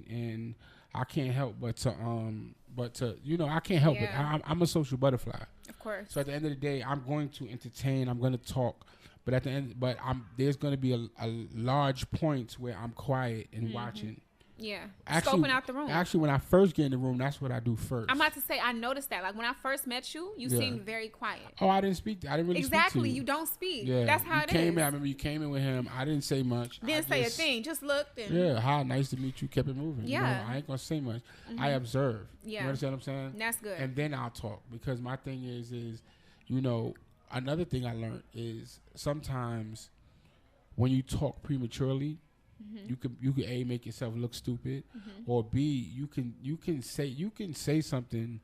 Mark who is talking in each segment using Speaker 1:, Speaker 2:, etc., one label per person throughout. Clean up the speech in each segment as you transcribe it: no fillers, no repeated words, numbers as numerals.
Speaker 1: and I can't help but to I can't help it.
Speaker 2: Yeah.
Speaker 1: I'm a social butterfly.
Speaker 2: Of course.
Speaker 1: So at the end of the day, I'm going to entertain. I'm going to talk. But at the end, there's going to be a large point where I'm quiet and watching.
Speaker 2: Yeah.
Speaker 1: Actually,
Speaker 2: Scoping out the room.
Speaker 1: Actually, when I first get in the room, that's what I do first.
Speaker 2: I'm about to say, I noticed that. Like, when I first met you, you seemed very quiet.
Speaker 1: Oh, I didn't speak. I didn't really
Speaker 2: exactly.
Speaker 1: speak to you.
Speaker 2: You don't speak.
Speaker 1: Yeah.
Speaker 2: That's how it is.
Speaker 1: I remember you came in with him. I didn't say much.
Speaker 2: Didn't say a thing. Just looked. And
Speaker 1: yeah. Hi, nice to meet you. Kept it moving.
Speaker 2: Yeah.
Speaker 1: I ain't going to say much. I observe.
Speaker 2: Yeah.
Speaker 1: You understand what I'm saying?
Speaker 2: That's good.
Speaker 1: And then I'll talk. Because my thing is another thing I learned is sometimes when you talk prematurely, you can A, make yourself look stupid, or B, you can say something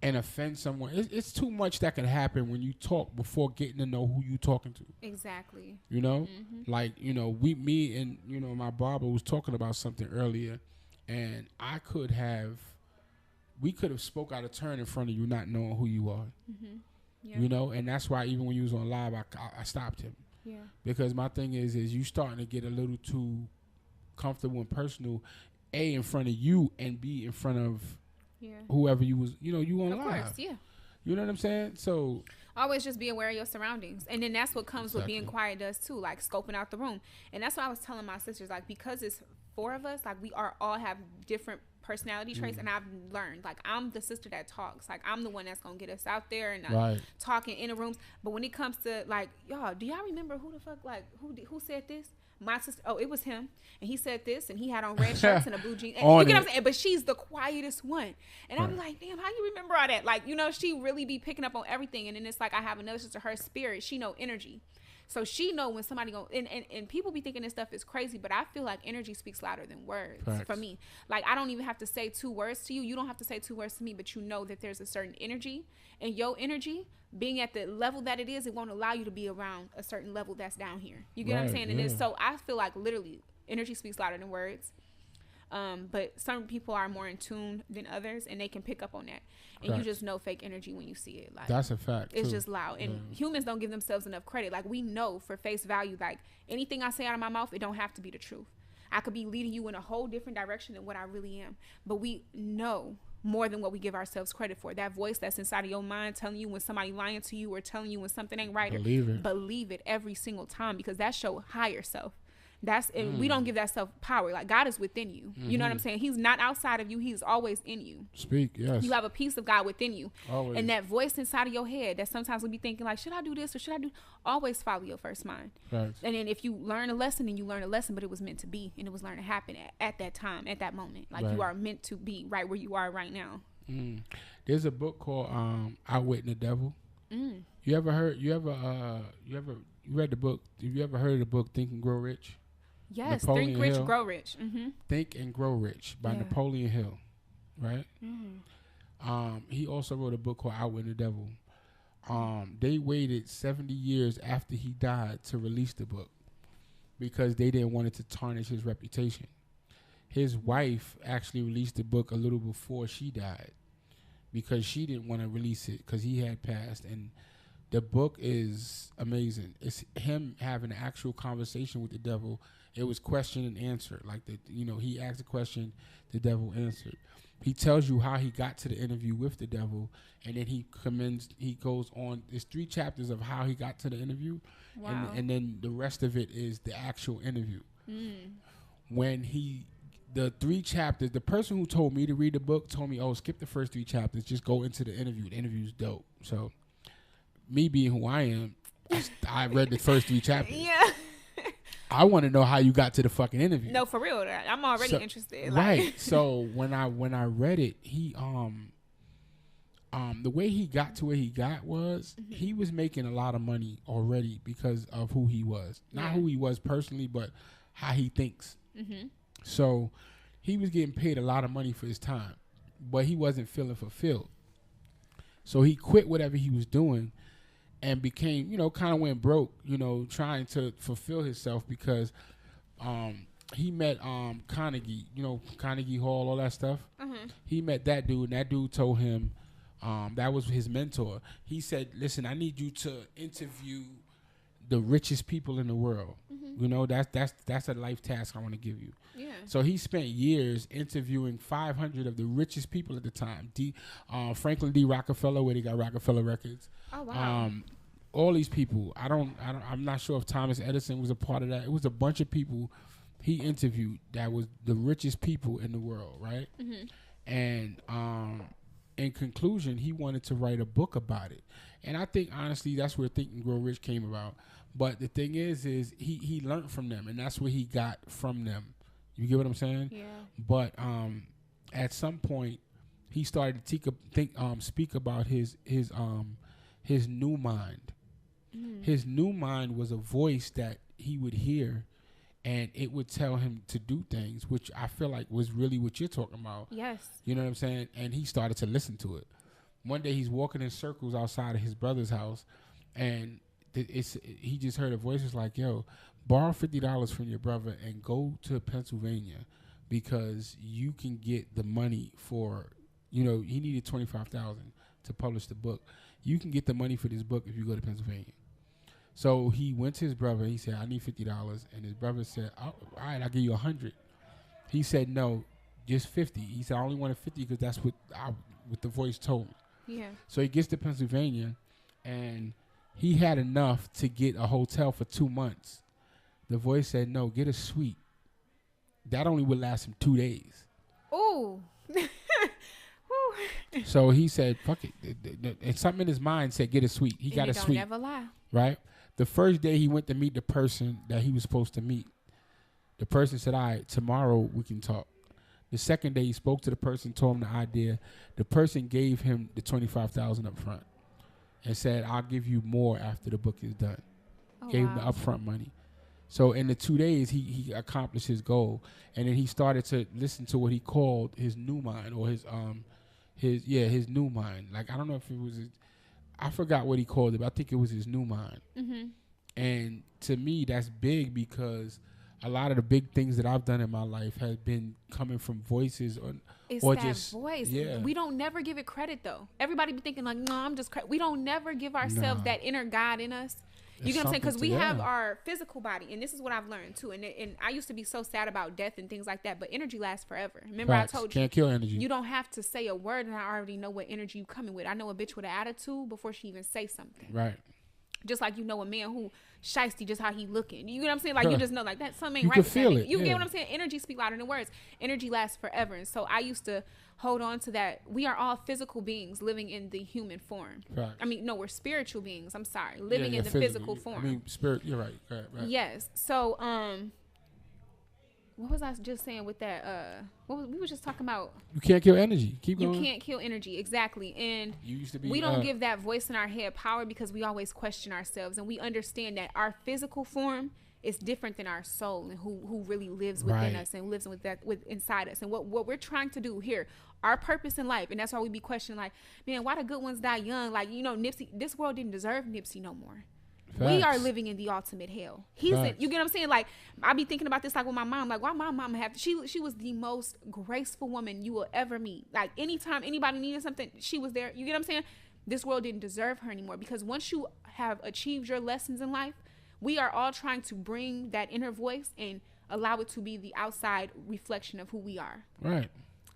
Speaker 1: and offend someone. It's too much that can happen when you talk before getting to know who you talking to.
Speaker 2: Exactly.
Speaker 1: Like me and my barber was talking about something earlier, and we could have spoke out of turn in front of you, not knowing who you are.
Speaker 2: Yeah.
Speaker 1: And that's why even when you was on live, I stopped him.
Speaker 2: Yeah.
Speaker 1: Because my thing is you starting to get a little too comfortable and personal, A, in front of you, and B, in front of whoever you was, you on live.
Speaker 2: Of course, yeah.
Speaker 1: You know what I'm saying? So
Speaker 2: always just be aware of your surroundings. And then that's what comes with being quiet does too, like scoping out the room. And that's what I was telling my sisters, like, because it's 4 of us, like, we all have different personality traits, and I've learned, like, I'm the sister that talks, like, I'm the one that's gonna get us out there and talking in the rooms. But when it comes to, like, y'all, do y'all remember who the fuck, like, who said this? My sister, it was him, and he said this, and he had on red shirts and a blue jean. And you get what I'm saying? But she's the quietest one, and I'm like, damn, how you remember all that? Like, she really be picking up on everything. And then it's like I have another sister, her spirit, she know energy. So she know when somebody go and people be thinking this stuff is crazy, but I feel like energy speaks louder than words. Facts. For me. Like, I don't even have to say 2 words to you. You don't have to say 2 words to me, but you know that there's a certain energy, and your energy being at the level that it is, it won't allow you to be around a certain level that's down here. You get what I'm saying? Yeah. And so I feel like literally energy speaks louder than words. But some people are more in tune than others, and they can pick up on that. And you just know fake energy when you see it. Like,
Speaker 1: that's a fact.
Speaker 2: It's just loud. And humans don't give themselves enough credit. Like, we know for face value, like, anything I say out of my mouth, it don't have to be the truth. I could be leading you in a whole different direction than what I really am. But we know more than what we give ourselves credit for. That voice that's inside of your mind telling you when somebody lying to you or telling you when something ain't right. Believe it every single time, because that show higher self. And we don't give that self power. Like, God is within you. You know what I'm saying? He's not outside of you. He's always in you.
Speaker 1: Speak, yes.
Speaker 2: You have a piece of God within you.
Speaker 1: Always.
Speaker 2: And that voice inside of your head that sometimes we be thinking, like, should I do this or should I do? Always follow your first mind. Right. And then if you learn a lesson, then you learn a lesson, but it was meant to be, and it was learned to happen at that time, at that moment. Like, you are meant to be right where you are right now.
Speaker 1: There's a book called Outwitting the Devil. You read the book? Have you ever heard of the book Think and Grow Rich?
Speaker 2: Yes,
Speaker 1: Napoleon
Speaker 2: Think Rich,
Speaker 1: Hill.
Speaker 2: Grow Rich.
Speaker 1: Think and Grow Rich by Napoleon Hill, right? He also wrote a book called Outwitting the Devil. They waited 70 years after he died to release the book because they didn't want it to tarnish his reputation. His wife actually released the book a little before she died because she didn't want to release it because he had passed. And the book is amazing. It's him having an actual conversation with the devil. It was question and answer. Like, he asked a question, the devil answered. He tells you how he got to the interview with the devil, and then he goes on. There's 3 chapters of how he got to the interview, and then the rest of it is the actual interview. When the 3 chapters, the person who told me to read the book told me, oh, skip the first 3 chapters, just go into the interview. The interview's dope. So, me being who I am, I read the first 3 chapters. Yeah. I want to know how you got to the fucking interview.
Speaker 2: No, for real. I'm already interested.
Speaker 1: Right. So when I read it, he the way he got to where he got was he was making a lot of money already because of who he was. Not who he was personally, but how he thinks. So he was getting paid a lot of money for his time, but he wasn't feeling fulfilled. So he quit whatever he was doing and became, kind of went broke, trying to fulfill himself because he met Carnegie, Carnegie Hall, all that stuff. He met that dude, and that dude told him, that was his mentor. He said, listen, I need you to interview the richest people in the world. You know, that's a life task I want to give you.
Speaker 2: Yeah.
Speaker 1: So he spent years interviewing 500 of the richest people at the time. Franklin D. Rockefeller, where they got Rockefeller Records.
Speaker 2: Oh wow.
Speaker 1: All these people. I'm not sure if Thomas Edison was a part of that. It was a bunch of people he interviewed that was the richest people in the world, right? And in conclusion, he wanted to write a book about it. And I think honestly, that's where Think and Grow Rich came about. But the thing is he learned from them, and that's what he got from them. You get what I'm saying?
Speaker 2: Yeah.
Speaker 1: But at some point, he started to speak about his new mind. His new mind was a voice that he would hear, and it would tell him to do things, which I feel like was really what you're talking about.
Speaker 2: Yes.
Speaker 1: You know what I'm saying? And he started to listen to it. One day he's walking in circles outside of his brother's house, and he just heard a voice was like, yo, borrow $50 from your brother and go to Pennsylvania because you can get the money for, he needed $25,000 to publish the book. You can get the money for this book if you go to Pennsylvania. So he went to his brother. He said, I need $50. And his brother said, all right, I'll give you 100. He said, no, just 50. He said, I only wanted 50 because that's what the voice told me.
Speaker 2: Yeah. So
Speaker 1: he gets to Pennsylvania, and he had enough to get a hotel for 2 months. The voice said, no, get a suite. That only would last him 2 days.
Speaker 2: Ooh.
Speaker 1: So he said, fuck it. And something in his mind said, get a suite. He got a suite.
Speaker 2: Never lie.
Speaker 1: Right? The first day he went to meet the person that he was supposed to meet. The person said, all right, tomorrow we can talk. The second day he spoke to the person, told him the idea. The person gave him the $25,000 up front and said, I'll give you more after the book is done. Gave him the upfront money. So in the 2 days, he accomplished his goal. And then he started to listen to what he called his new mind, or his new mind. Like, I don't know if it was I forgot what he called it, but I think it was his new mind. And to me, that's big because a lot of the big things that I've done in my life has been coming from voices or
Speaker 2: that
Speaker 1: just
Speaker 2: voice.
Speaker 1: Yeah.
Speaker 2: We don't never give it credit though. Everybody be thinking like, no, I'm just we don't never give ourselves that inner God in us. You get what I'm saying? Because we have our physical body, and this is what I've learned too. And I used to be so sad about death and things like that, but energy lasts forever. Remember, I told you,
Speaker 1: can't kill energy.
Speaker 2: You don't have to say a word, and I already know what energy you coming with. I know a bitch with an attitude before she even say something.
Speaker 1: Right.
Speaker 2: Just like you know a man who shiesty, just how he looking. You get what I'm saying? Like you just know like that something ain't right.
Speaker 1: You can feel it.
Speaker 2: You get what I'm saying? Energy speak louder than words. Energy lasts forever. And so I used to hold on to that. We are all physical beings living in the human form. Right. I mean, no, we're spiritual beings. I'm sorry. Living in the physical form.
Speaker 1: I mean, spirit, you're right. Right.
Speaker 2: Yes. So what was I just saying with that? We were just talking about.
Speaker 1: You can't kill energy. Keep going.
Speaker 2: You can't kill energy, exactly. And
Speaker 1: you used to be,
Speaker 2: we don't give that voice in our head power because we always question ourselves, and we understand that our physical form is different than our soul and who really lives within us and lives with inside us. And what we're trying to do here, our purpose in life, and that's why we be questioning like, man, why the good ones die young? Like, Nipsey, this world didn't deserve Nipsey no more. Facts. We are living in the ultimate hell. You get what I'm saying? Like, I be thinking about this like with my mom. Like, why my mom she was the most graceful woman you will ever meet. Like, anytime anybody needed something, she was there. You get what I'm saying? This world didn't deserve her anymore because once you have achieved your lessons in life, we are all trying to bring that inner voice and allow it to be the outside reflection of who we are. Right.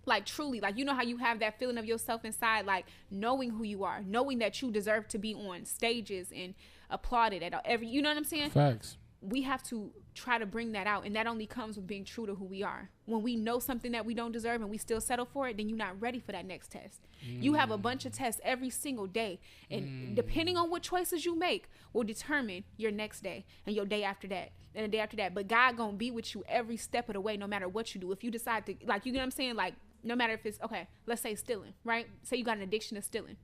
Speaker 2: Like, truly, like, you know how you have that feeling of yourself inside, like knowing who you are, knowing that you deserve to be on stages and applauded at every, you know what I'm saying? Facts. We have to try to bring that out, and that only comes with being true to who we are. When we know something that we don't deserve and we still settle for it, then you're not ready for that next test. You have a bunch of tests every single day, and depending on what choices you make will determine your next day and your day after that and the day after that. But God gonna be with you every step of the way, no matter what you do. If you decide to, like, you know what I'm saying? Like, no matter if it's, okay, let's say stealing, right? Say you got an addiction to stealing.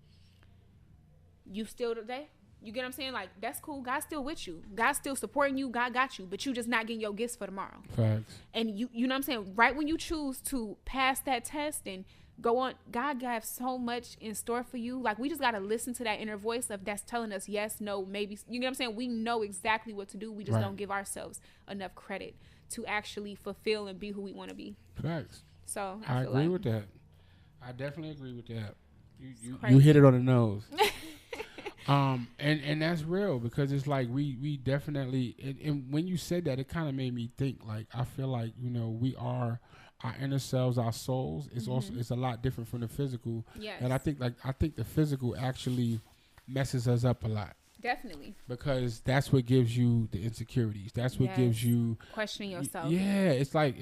Speaker 2: You steal today? You get what I'm saying? Like, that's cool. God's still with you. God's still supporting you. God got you. But you just not getting your gifts for tomorrow. Facts. And you know what I'm saying? Right when you choose to pass that test and go on, God got so much in store for you. Like, we just got to listen to that inner voice that's telling us yes, no, maybe. You know what I'm saying? We know exactly what to do. We just don't give ourselves enough credit to actually fulfill and be who we want to be. Facts. So
Speaker 1: I agree with that. I definitely agree with that. You hit it on the nose. And that's real, because it's like we definitely, and when you said that, it kind of made me think, like, I feel like, we are our inner selves, our souls is also, it's a lot different from the physical.
Speaker 2: Yes.
Speaker 1: And I think the physical actually messes us up a lot.
Speaker 2: Definitely.
Speaker 1: Because that's what gives you the insecurities. That's what gives you
Speaker 2: questioning yourself.
Speaker 1: Yeah, it's like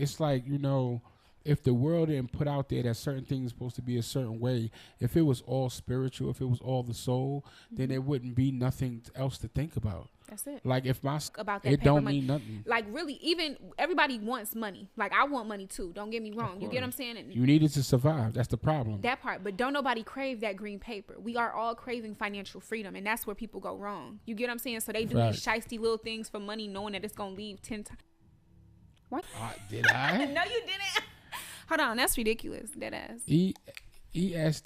Speaker 1: if the world didn't put out there that certain things are supposed to be a certain way, if it was all spiritual, if it was all the soul, then there wouldn't be nothing else to think about.
Speaker 2: That's it.
Speaker 1: Like if
Speaker 2: about that
Speaker 1: it
Speaker 2: paper
Speaker 1: don't
Speaker 2: money.
Speaker 1: mean nothing.
Speaker 2: Like really, even everybody wants money. Like I want money too. Don't get me wrong. You get what I'm saying? And
Speaker 1: you need it to survive. That's the problem.
Speaker 2: That part. But don't nobody crave that green paper. We are all craving financial freedom, and that's where people go wrong. You get what I'm saying? So they do these shiesty little things for money, knowing that it's gonna leave 10 times. What?
Speaker 1: Did I?
Speaker 2: No, you didn't. Hold on, that's ridiculous. Dead ass.
Speaker 1: EST